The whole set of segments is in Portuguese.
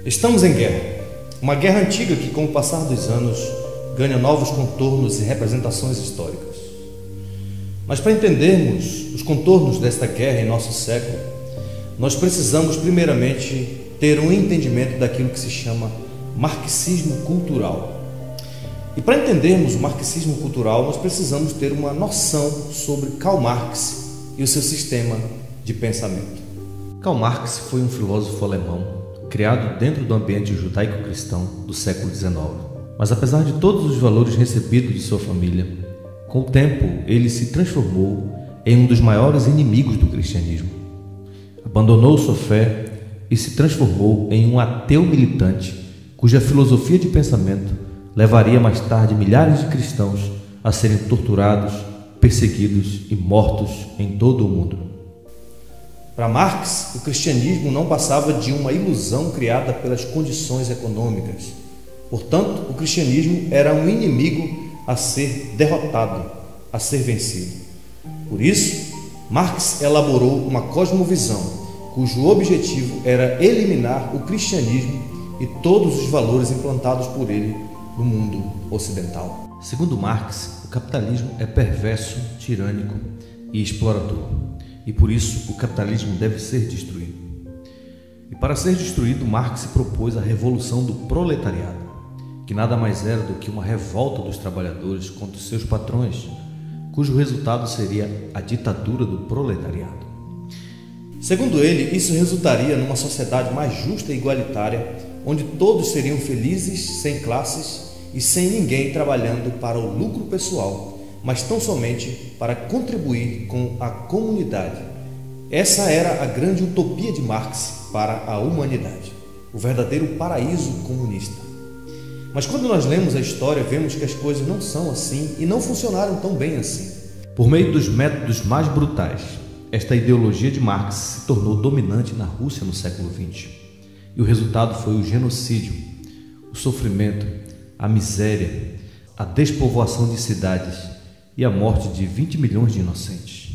Estamos em guerra. Uma guerra antiga que, com o passar dos anos, ganha novos contornos e representações históricas. Mas para entendermos os contornos desta guerra em nosso século, nós precisamos primeiramente ter um entendimento daquilo que se chama marxismo cultural. E para entendermos o marxismo cultural, nós precisamos ter uma noção sobre Karl Marx e o seu sistema de pensamento. Karl Marx foi um filósofo alemão criado dentro do ambiente judaico-cristão do século XIX. Mas apesar de todos os valores recebidos de sua família, com o tempo ele se transformou em um dos maiores inimigos do cristianismo. Abandonou sua fé e se transformou em um ateu militante, cuja filosofia de pensamento levaria mais tarde milhares de cristãos a serem torturados, perseguidos e mortos em todo o mundo. Para Marx, o cristianismo não passava de uma ilusão criada pelas condições econômicas. Portanto, o cristianismo era um inimigo a ser derrotado, a ser vencido. Por isso, Marx elaborou uma cosmovisão, cujo objetivo era eliminar o cristianismo e todos os valores implantados por ele no mundo ocidental. Segundo Marx, o capitalismo é perverso, tirânico e explorador. E por isso o capitalismo deve ser destruído. E para ser destruído, Marx se propôs a revolução do proletariado, que nada mais era do que uma revolta dos trabalhadores contra os seus patrões, cujo resultado seria a ditadura do proletariado. Segundo ele, isso resultaria numa sociedade mais justa e igualitária, onde todos seriam felizes, sem classes e sem ninguém trabalhando para o lucro pessoal, mas tão somente para contribuir com a comunidade. Essa era a grande utopia de Marx para a humanidade, o verdadeiro paraíso comunista. Mas quando nós lemos a história, vemos que as coisas não são assim e não funcionaram tão bem assim. Por meio dos métodos mais brutais, esta ideologia de Marx se tornou dominante na Rússia no século XX. E o resultado foi o genocídio, o sofrimento, a miséria, a despovoação de cidades e a morte de 20 milhões de inocentes.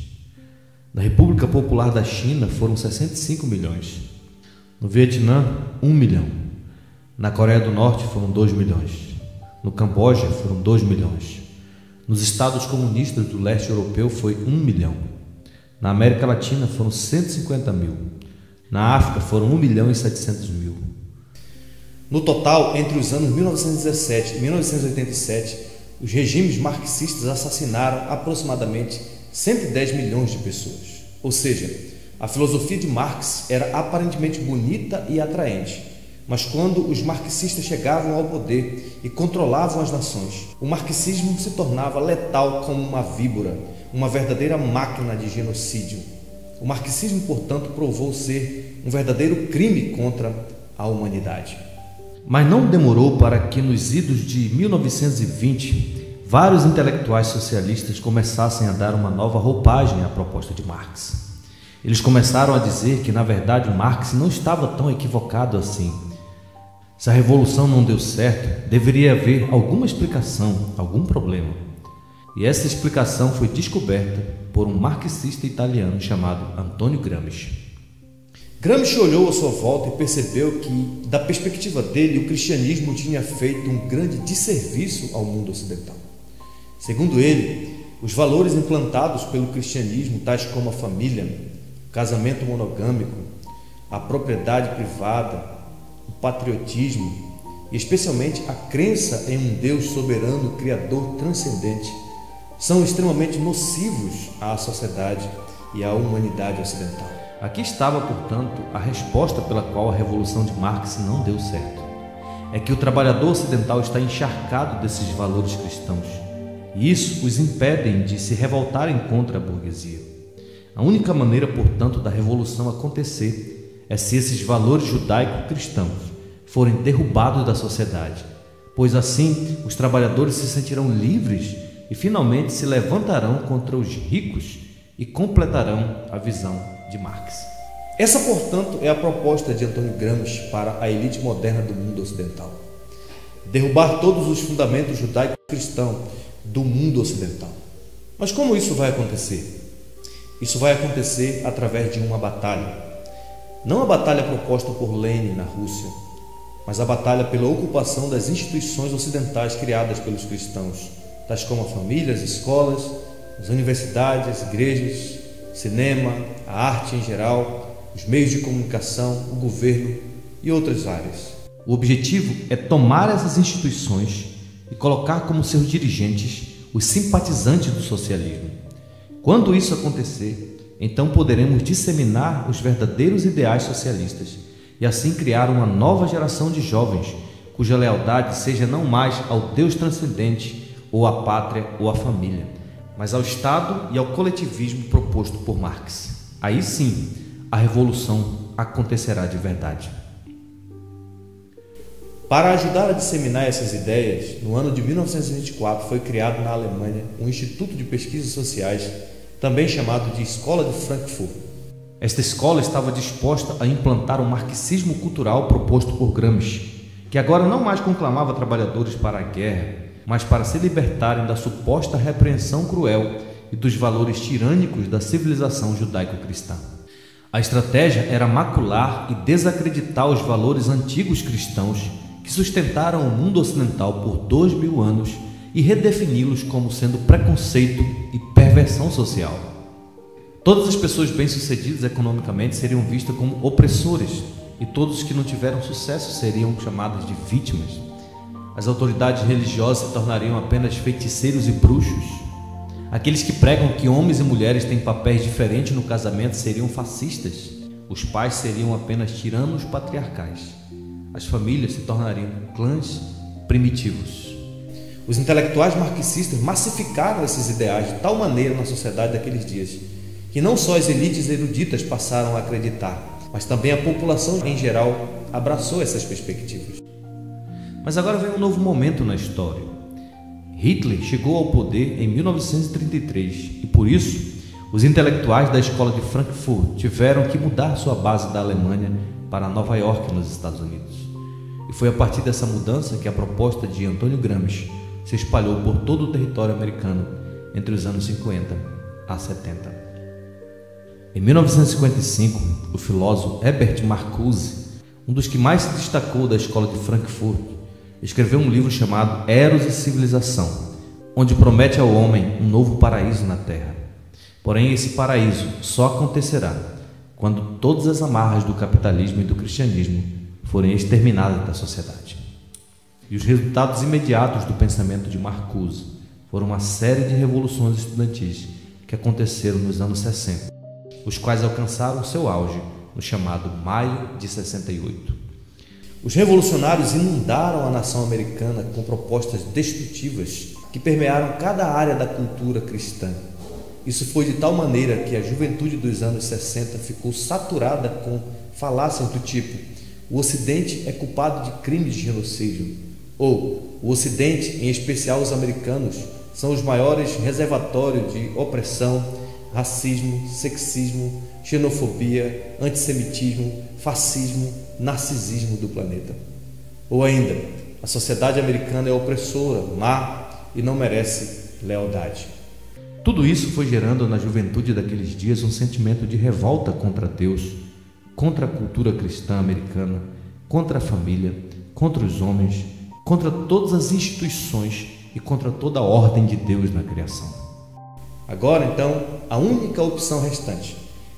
Na República Popular da China foram 65 milhões. No Vietnã, 1 milhão. Na Coreia do Norte foram 2 milhões. No Camboja foram 2 milhões. Nos estados comunistas do leste europeu foi 1 milhão. Na América Latina foram 150 mil. Na África foram 1 milhão e 700 mil. No total, entre os anos 1917 e 1987, os regimes marxistas assassinaram aproximadamente 110 milhões de pessoas. Ou seja, a filosofia de Marx era aparentemente bonita e atraente, mas quando os marxistas chegavam ao poder e controlavam as nações, o marxismo se tornava letal como uma víbora, uma verdadeira máquina de genocídio. O marxismo, portanto, provou ser um verdadeiro crime contra a humanidade. Mas não demorou para que nos idos de 1920 vários intelectuais socialistas começassem a dar uma nova roupagem à proposta de Marx. Eles começaram a dizer que, na verdade, Marx não estava tão equivocado assim. Se a revolução não deu certo, deveria haver alguma explicação, algum problema. E essa explicação foi descoberta por um marxista italiano chamado Antonio Gramsci. Gramsci olhou à sua volta e percebeu que, da perspectiva dele, o cristianismo tinha feito um grande desserviço ao mundo ocidental. Segundo ele, os valores implantados pelo cristianismo, tais como a família, o casamento monogâmico, a propriedade privada, o patriotismo e especialmente a crença em um Deus soberano, criador, transcendente, são extremamente nocivos à sociedade e à humanidade ocidental. Aqui estava, portanto, a resposta pela qual a revolução de Marx não deu certo. É que o trabalhador ocidental está encharcado desses valores cristãos, e isso os impede de se revoltarem contra a burguesia. A única maneira, portanto, da revolução acontecer é se esses valores judaico-cristãos forem derrubados da sociedade, pois assim os trabalhadores se sentirão livres e finalmente se levantarão contra os ricos e completarão a visão de Marx. Essa, portanto, é a proposta de Antonio Gramsci para a elite moderna do mundo ocidental. Derrubar todos os fundamentos judaico-cristãos do mundo ocidental. Mas como isso vai acontecer? Isso vai acontecer através de uma batalha. Não a batalha proposta por Lenin na Rússia, mas a batalha pela ocupação das instituições ocidentais criadas pelos cristãos, tais como as famílias, escolas, as universidades, as igrejas, cinema, a arte em geral, os meios de comunicação, o governo e outras áreas. O objetivo é tomar essas instituições e colocar como seus dirigentes os simpatizantes do socialismo. Quando isso acontecer, então poderemos disseminar os verdadeiros ideais socialistas e assim criar uma nova geração de jovens cuja lealdade seja não mais ao Deus transcendente ou à pátria ou à família, mas ao Estado e ao coletivismo proposto por Marx. Aí sim, a revolução acontecerá de verdade. Para ajudar a disseminar essas ideias, no ano de 1924 foi criado na Alemanha um Instituto de Pesquisas Sociais, também chamado de Escola de Frankfurt. Esta escola estava disposta a implantar o marxismo cultural proposto por Gramsci, que agora não mais conclamava trabalhadores para a guerra, mas para se libertarem da suposta repreensão cruel e dos valores tirânicos da civilização judaico-cristã. A estratégia era macular e desacreditar os valores antigos cristãos que sustentaram o mundo ocidental por 2000 anos e redefini-los como sendo preconceito e perversão social. Todas as pessoas bem-sucedidas economicamente seriam vistas como opressores e todos que não tiveram sucesso seriam chamados de vítimas. As autoridades religiosas se tornariam apenas feiticeiros e bruxos. Aqueles que pregam que homens e mulheres têm papéis diferentes no casamento seriam fascistas. Os pais seriam apenas tiranos patriarcais. As famílias se tornariam clãs primitivos. Os intelectuais marxistas massificaram esses ideais de tal maneira na sociedade daqueles dias que não só as elites eruditas passaram a acreditar, mas também a população em geral abraçou essas perspectivas. Mas agora vem um novo momento na história. Hitler chegou ao poder em 1933 e por isso os intelectuais da Escola de Frankfurt tiveram que mudar sua base da Alemanha para Nova York, nos Estados Unidos. E foi a partir dessa mudança que a proposta de Antônio Gramsci se espalhou por todo o território americano entre os anos 50 a 70. Em 1955, o filósofo Herbert Marcuse, um dos que mais se destacou da Escola de Frankfurt, escreveu um livro chamado Eros e Civilização, onde promete ao homem um novo paraíso na Terra. Porém, esse paraíso só acontecerá quando todas as amarras do capitalismo e do cristianismo forem exterminadas da sociedade. E os resultados imediatos do pensamento de Marcuse foram uma série de revoluções estudantis que aconteceram nos anos 60, os quais alcançaram seu auge no chamado Maio de 68. Os revolucionários inundaram a nação americana com propostas destrutivas que permearam cada área da cultura cristã. Isso foi de tal maneira que a juventude dos anos 60 ficou saturada com falácias do tipo: o Ocidente é culpado de crimes de genocídio, ou o Ocidente, em especial os americanos, são os maiores reservatórios de opressão, racismo, sexismo, xenofobia, antissemitismo, fascismo, narcisismo do planeta. Ou ainda, a sociedade americana é opressora, má e não merece lealdade. Tudo isso foi gerando na juventude daqueles dias um sentimento de revolta contra Deus, contra a cultura cristã americana, contra a família, contra os homens, contra todas as instituições e contra toda a ordem de Deus na criação. Agora, então, a única opção restante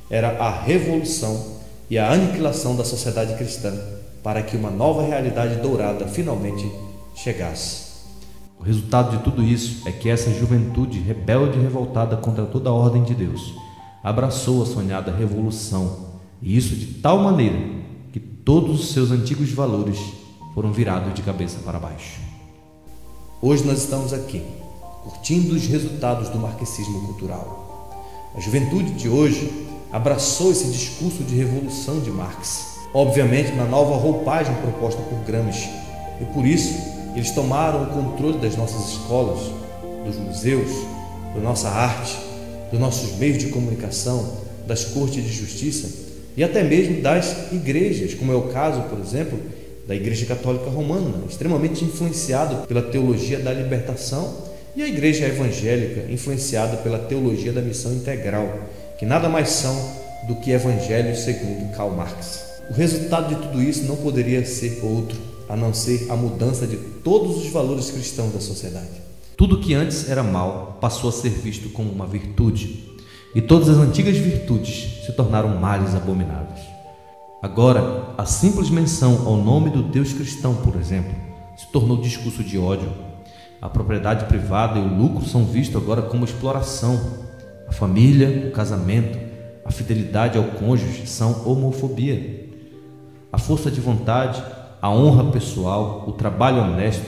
era a revolução e a aniquilação da sociedade cristã para que uma nova realidade dourada finalmente chegasse. O resultado de tudo isso é que essa juventude rebelde e revoltada contra toda a ordem de Deus abraçou a sonhada revolução, e isso de tal maneira que todos os seus antigos valores foram virados de cabeça para baixo. Hoje nós estamos aqui, curtindo os resultados do marxismo cultural. A juventude de hoje abraçou esse discurso de revolução de Marx, obviamente na nova roupagem proposta por Gramsci, e por isso eles tomaram o controle das nossas escolas, dos museus, da nossa arte, dos nossos meios de comunicação, das cortes de justiça e até mesmo das igrejas, como é o caso, por exemplo, da Igreja Católica Romana, extremamente influenciado pela teologia da libertação, e a Igreja Evangélica, influenciada pela teologia da missão integral, que nada mais são do que evangelhos segundo Karl Marx. O resultado de tudo isso não poderia ser outro, a não ser a mudança de todos os valores cristãos da sociedade. Tudo que antes era mal passou a ser visto como uma virtude, e todas as antigas virtudes se tornaram males abomináveis. Agora, a simples menção ao nome do Deus cristão, por exemplo, se tornou discurso de ódio. A propriedade privada e o lucro são vistos agora como exploração. A família, o casamento, a fidelidade ao cônjuge são homofobia. A força de vontade, a honra pessoal, o trabalho honesto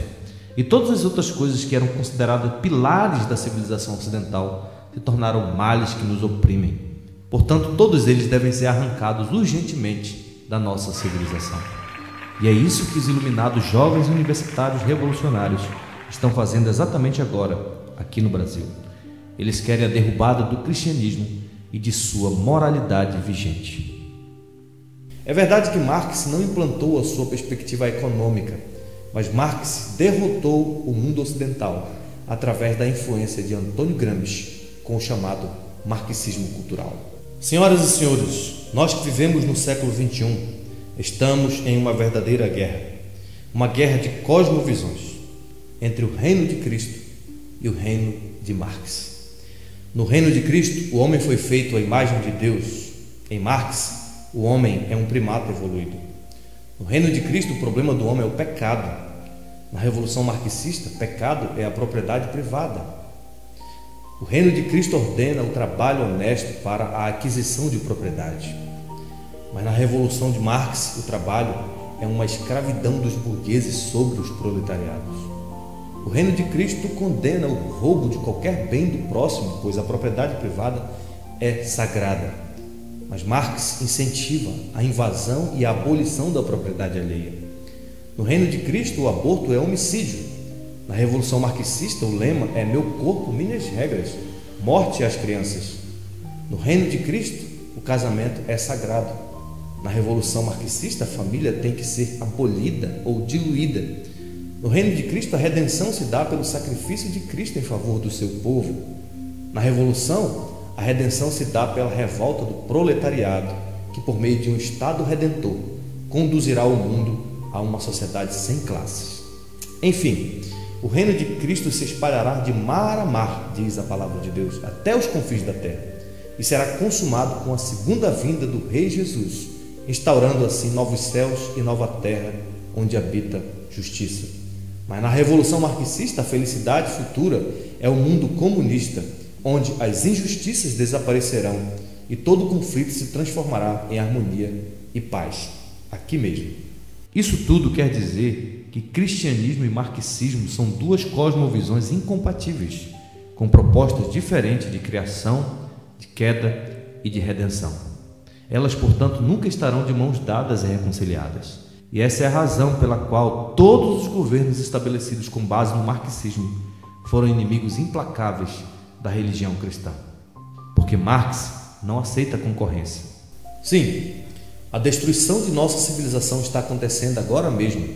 e todas as outras coisas que eram consideradas pilares da civilização ocidental se tornaram males que nos oprimem. Portanto, todos eles devem ser arrancados urgentemente da nossa civilização. E é isso que os iluminados jovens universitários revolucionários estão fazendo exatamente agora, aqui no Brasil. Eles querem a derrubada do cristianismo e de sua moralidade vigente. É verdade que Marx não implantou a sua perspectiva econômica, mas Marx derrotou o mundo ocidental através da influência de Antônio Gramsci com o chamado marxismo cultural. Senhoras e senhores, nós que vivemos no século XXI estamos em uma verdadeira guerra, uma guerra de cosmovisões entre o reino de Cristo e o reino de Marx. No reino de Cristo, o homem foi feito à imagem de Deus. Em Marx, o homem é um primata evoluído. No reino de Cristo, o problema do homem é o pecado. Na Revolução Marxista, pecado é a propriedade privada. O reino de Cristo ordena o trabalho honesto para a aquisição de propriedade. Mas na Revolução de Marx, o trabalho é uma escravidão dos burgueses sobre os proletariados. O reino de Cristo condena o roubo de qualquer bem do próximo, pois a propriedade privada é sagrada. Mas Marx incentiva a invasão e a abolição da propriedade alheia. No reino de Cristo, o aborto é homicídio. Na Revolução Marxista, o lema é meu corpo, minhas regras, morte às crianças. No reino de Cristo, o casamento é sagrado. Na Revolução Marxista, a família tem que ser abolida ou diluída. No reino de Cristo, a redenção se dá pelo sacrifício de Cristo em favor do seu povo. Na Revolução, a redenção se dá pela revolta do proletariado, que por meio de um Estado redentor conduzirá o mundo a uma sociedade sem classes. Enfim, o reino de Cristo se espalhará de mar a mar, diz a palavra de Deus, até os confins da terra, e será consumado com a segunda vinda do Rei Jesus, instaurando assim novos céus e nova terra, onde habita justiça. Mas na Revolução Marxista, a felicidade futura é o mundo comunista, onde as injustiças desaparecerão e todo conflito se transformará em harmonia e paz, aqui mesmo. Isso tudo quer dizer que cristianismo e marxismo são duas cosmovisões incompatíveis, com propostas diferentes de criação, de queda e de redenção. Elas, portanto, nunca estarão de mãos dadas e reconciliadas. E essa é a razão pela qual todos os governos estabelecidos com base no marxismo foram inimigos implacáveis da religião cristã, porque Marx não aceita concorrência. Sim, a destruição de nossa civilização está acontecendo agora mesmo,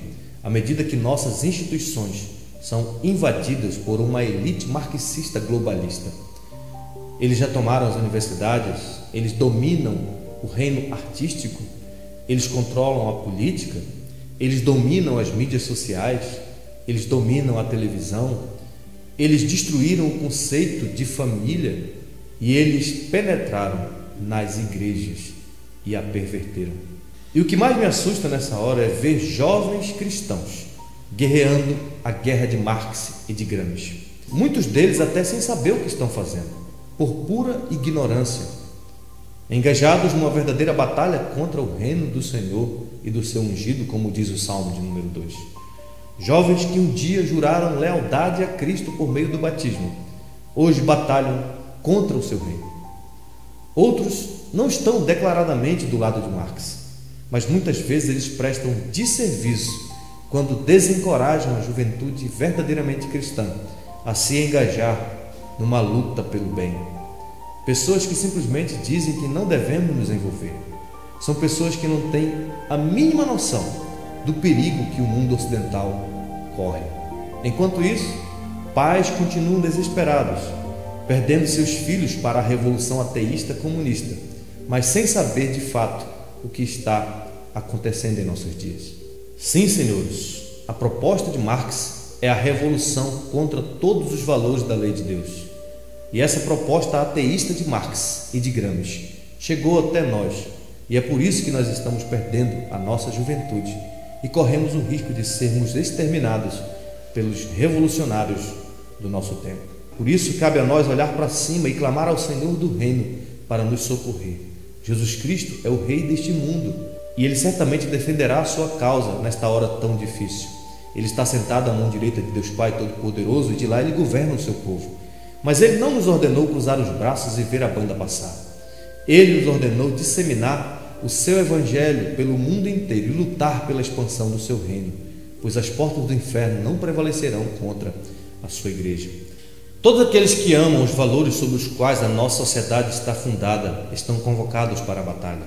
à medida que nossas instituições são invadidas por uma elite marxista globalista. Eles já tomaram as universidades, eles dominam o reino artístico, eles controlam a política, eles dominam as mídias sociais, eles dominam a televisão. Eles destruíram o conceito de família e eles penetraram nas igrejas e a perverteram. E o que mais me assusta nessa hora é ver jovens cristãos guerreando a guerra de Marx e de Gramsci. Muitos deles até sem saber o que estão fazendo, por pura ignorância, engajados numa verdadeira batalha contra o reino do Senhor e do seu ungido, como diz o Salmo de número 2. Jovens que um dia juraram lealdade a Cristo por meio do batismo, hoje batalham contra o seu reino. Outros não estão declaradamente do lado de Marx, mas muitas vezes eles prestam desserviço quando desencorajam a juventude verdadeiramente cristã a se engajar numa luta pelo bem. Pessoas que simplesmente dizem que não devemos nos envolver. São pessoas que não têm a mínima noção do perigo que o mundo ocidental corre. Enquanto isso, pais continuam desesperados, perdendo seus filhos para a revolução ateísta comunista, mas sem saber de fato o que está acontecendo em nossos dias. Sim, senhores, a proposta de Marx é a revolução contra todos os valores da lei de Deus. E essa proposta ateísta de Marx e de Gramsci chegou até nós, e é por isso que nós estamos perdendo a nossa juventude e corremos o risco de sermos exterminados pelos revolucionários do nosso tempo. Por isso cabe a nós olhar para cima e clamar ao Senhor do reino para nos socorrer. Jesus Cristo é o Rei deste mundo e Ele certamente defenderá a sua causa nesta hora tão difícil. Ele está sentado à mão direita de Deus Pai Todo-Poderoso e de lá Ele governa o seu povo. Mas Ele não nos ordenou cruzar os braços e ver a banda passar. Ele nos ordenou disseminar o seu evangelho pelo mundo inteiro e lutar pela expansão do seu reino, pois as portas do inferno não prevalecerão contra a sua igreja. Todos aqueles que amam os valores sobre os quais a nossa sociedade está fundada estão convocados para a batalha.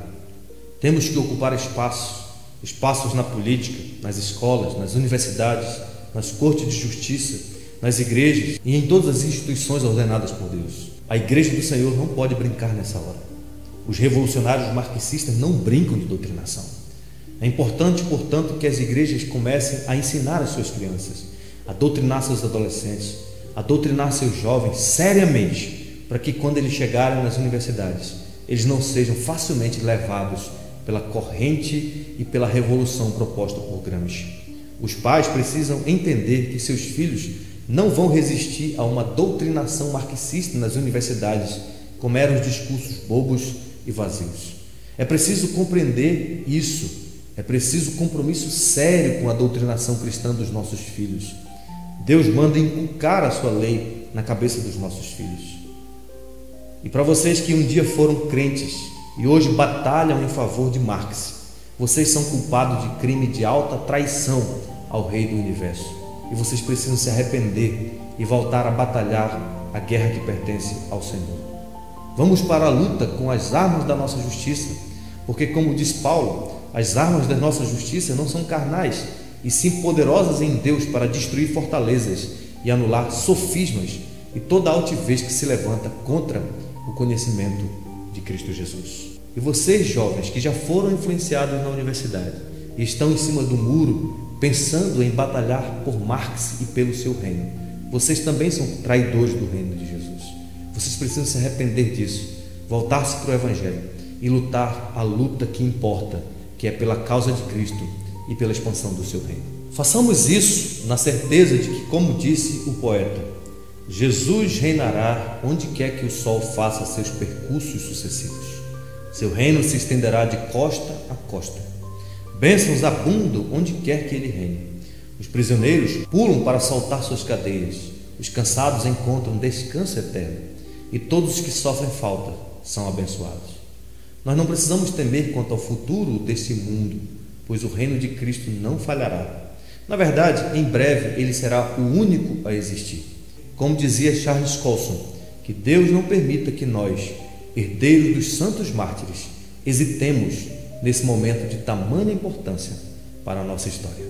Temos que ocupar espaços na política, nas escolas, nas universidades, nas cortes de justiça, nas igrejas e em todas as instituições ordenadas por Deus. A igreja do Senhor não pode brincar nessa hora. Os revolucionários marxistas não brincam de doutrinação. É importante, portanto, que as igrejas comecem a ensinar as suas crianças, a doutrinar seus adolescentes, a doutrinar seus jovens seriamente, para que quando eles chegarem nas universidades, eles não sejam facilmente levados pela corrente e pela revolução proposta por Gramsci. Os pais precisam entender que seus filhos não vão resistir a uma doutrinação marxista nas universidades, como eram os discursos bobos e vazios. É preciso compreender isso, é preciso compromisso sério com a doutrinação cristã dos nossos filhos. Deus manda inculcar a sua lei na cabeça dos nossos filhos. E para vocês que um dia foram crentes e hoje batalham em favor de Marx, vocês são culpados de crime de alta traição ao Rei do Universo. E vocês precisam se arrepender e voltar a batalhar a guerra que pertence ao Senhor. Vamos para a luta com as armas da nossa justiça, porque, como diz Paulo, as armas da nossa justiça não são carnais, e sim poderosas em Deus para destruir fortalezas e anular sofismas e toda altivez que se levanta contra o conhecimento de Cristo Jesus. E vocês, jovens, que já foram influenciados na universidade e estão em cima do muro, pensando em batalhar por Marx e pelo seu reino, vocês também são traidores do reino de Jesus. Vocês precisam se arrepender disso, voltar-se para o Evangelho e lutar a luta que importa, que é pela causa de Cristo e pela expansão do seu reino. Façamos isso na certeza de que, como disse o poeta, Jesus reinará onde quer que o sol faça seus percursos sucessivos. Seu reino se estenderá de costa a costa. Bênçãos abundam onde quer que ele reine. Os prisioneiros pulam para saltar suas cadeias. Os cansados encontram descanso eterno. E todos os que sofrem falta são abençoados. Nós não precisamos temer quanto ao futuro deste mundo, pois o reino de Cristo não falhará. Na verdade, em breve ele será o único a existir. Como dizia Charles Colson, que Deus não permita que nós, herdeiros dos santos mártires, hesitemos nesse momento de tamanha importância para a nossa história.